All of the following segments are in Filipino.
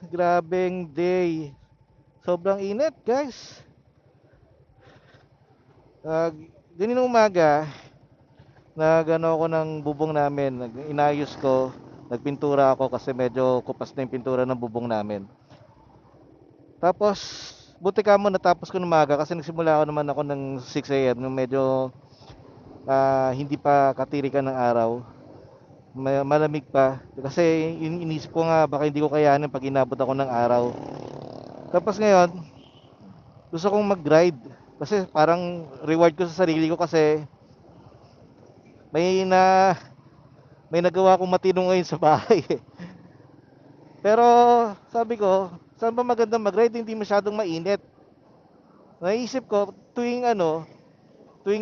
Grabeng day. Sobrang init, guys. Uh, Ganinang umaga, nagano ako ng bubong namin. Inayos ko. Nagpintura ako kasi medyo kupas na yung pintura ng bubong namin. Tapos, buti ka mo natapos ko ng umaga kasi nagsimula ako naman ako ng 6 a.m. Nung medyo hindi pa katirikan ng araw. Malamig pa. Kasi inisip ko nga baka hindi ko kayanin pag inabot ako ng araw. Tapos ngayon, gusto kong mag-ride kasi parang reward ko sa sarili ko kasi may na may nagawa akong matino ngayon sa bahay. Pero sabi ko, saan ba magandang mag-ride hindi masyadong mainit? Naisip ko tuwing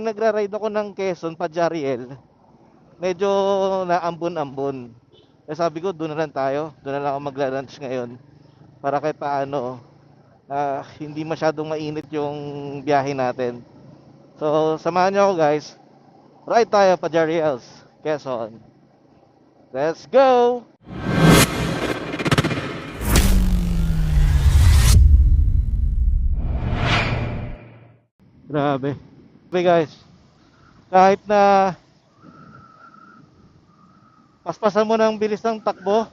nagra-ride ako ng Quezon pa Jariel, medyo naambon-ambon. Eh sabi ko, doon na lang tayo. Doon na lang ako magla-lunch ngayon para kahit paano hindi masyadong mainit yung biyahe natin. So, samahan niyo ako guys. Ride tayo pa Jariels, Quezon. Let's go! Grabe. Grabe guys. Kahit na paspasan mo ng bilis ng takbo,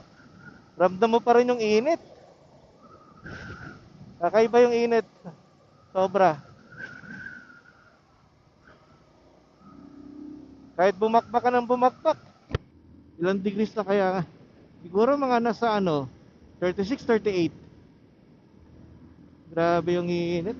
ramdam mo pa rin yung init. Kakaiba yung init. Sobra. Kahit bumakbak ka ng bumakbak. Ilang degrees na kaya? Siguro mga nasa 36, 38. Grabe yung init.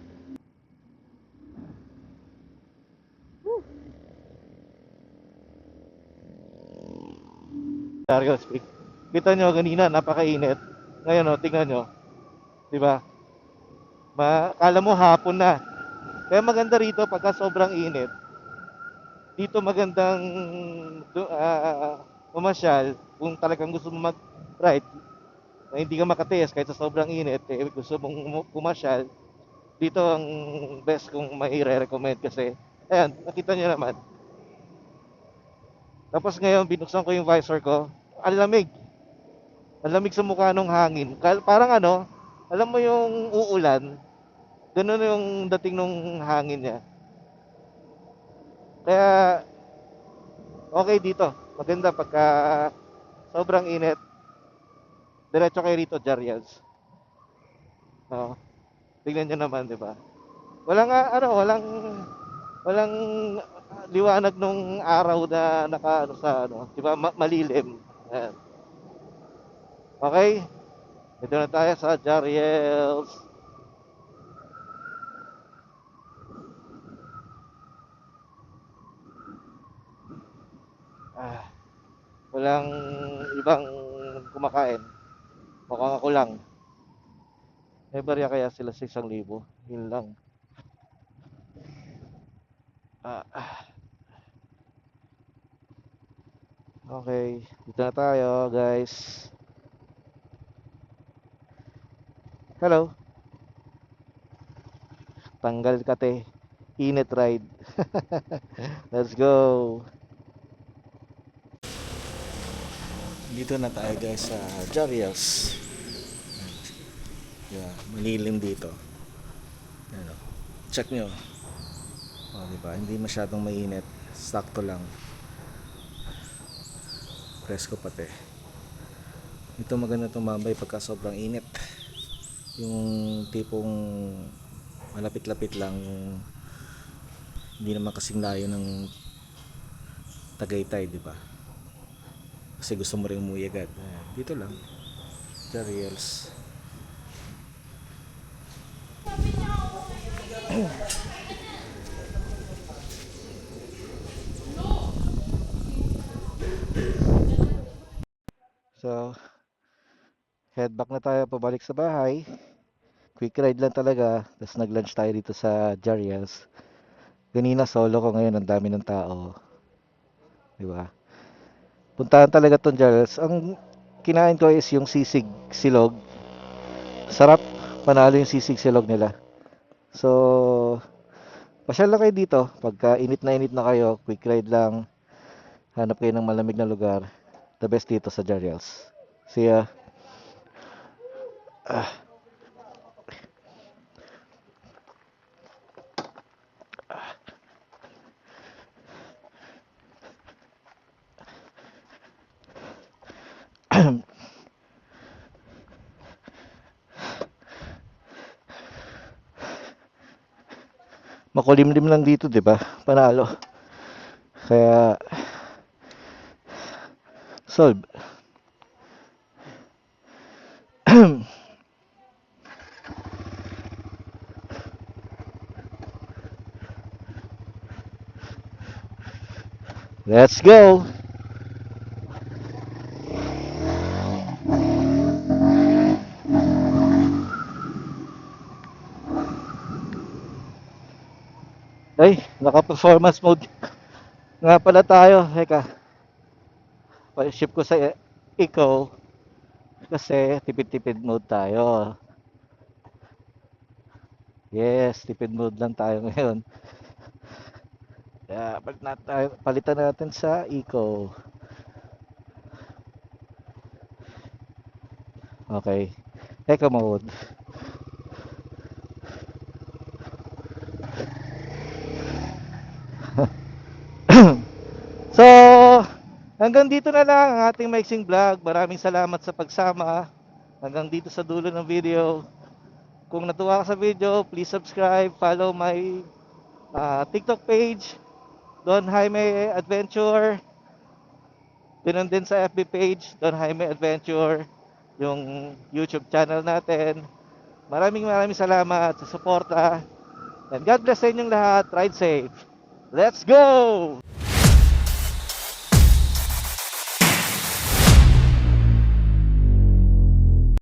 Dario, speak. Kita nyo kanina, napakainit. Ngayon, tingnan nyo. Diba? Kala mo hapon na. Kaya maganda rito pagka sobrang init. Dito magandang pumasyal kung talagang gusto mo mag-ride na hindi ka makatiis kahit sa sobrang init, gusto mong pumasyal. Dito ang best kung may recommend kasi ayan, nakita nyo naman. Tapos ngayon, binuksan ko yung visor ko. Ang lamig. Ang lamig sa mukha ng hangin. Parang alam mo yung uulan, ganun yung dating ng hangin niya. Kaya okay dito. Maganda pagka sobrang init. Diretso kayo rito, Jariels. Oo. Tingnan nyo naman, di ba? Walang walang liwanag nung araw na sa di ba, malilim. Ayan. Okay? Dito na tayo sa Jariels. Ah, walang ibang kumakain. Mukhang ako lang. May barya kaya sila sa 1,000. Yun lang. Ah, okay. Dito na tayo, guys. Hello. Tanggal kate. Init ride. Let's go. Dito na tayo guys sa Jariels. Yeah, malilim dito. Ano, check nyo. Diba? Hindi masyadong mainit. Sakto lang. Presko pati. Ito maganda tumambay pagka sobrang init. Yung tipong malapit-lapit lang. Yung hindi naman kasing layo ng Tagaytay, di ba? Kasi gusto mo rin umuwi agad. Dito lang. Jariels. So, head back na tayo pabalik sa bahay. Quick ride lang talaga. Tapos nag-lunch tayo dito sa Jariels. Kanina solo ko, ngayon ang dami ng tao. Di ba? Puntahan talaga tong Jariels. Ang kinain ko is yung sisig silog. Sarap. Panalo yung sisig silog nila. So, pasyal lang kayo dito. Pagka init na kayo, quick ride lang. Hanap kayo ng malamig na lugar. The best dito sa Jariels. See ya. Ah. Makulimlim lang dito, 'di ba? Panalo. Kaya solve. Let's go. Ay, naka-performance mode nga pala tayo. Teka, pa-ship ko sa eco kasi tipid-tipid mode tayo. Yes, tipid mode lang tayo ngayon. Kaya palitan natin sa eco. Okay. Eco mode. So, hanggang dito na lang ang ating maiksing vlog. Maraming salamat sa pagsama. Hanggang dito sa dulo ng video. Kung natuwa ka sa video, please subscribe, follow my TikTok page, Don Jaime Adventure. Ganun din sa FB page, Don Jaime Adventure, yung YouTube channel natin. Maraming salamat sa suporta. And God bless sa inyong lahat. Ride safe. Let's go!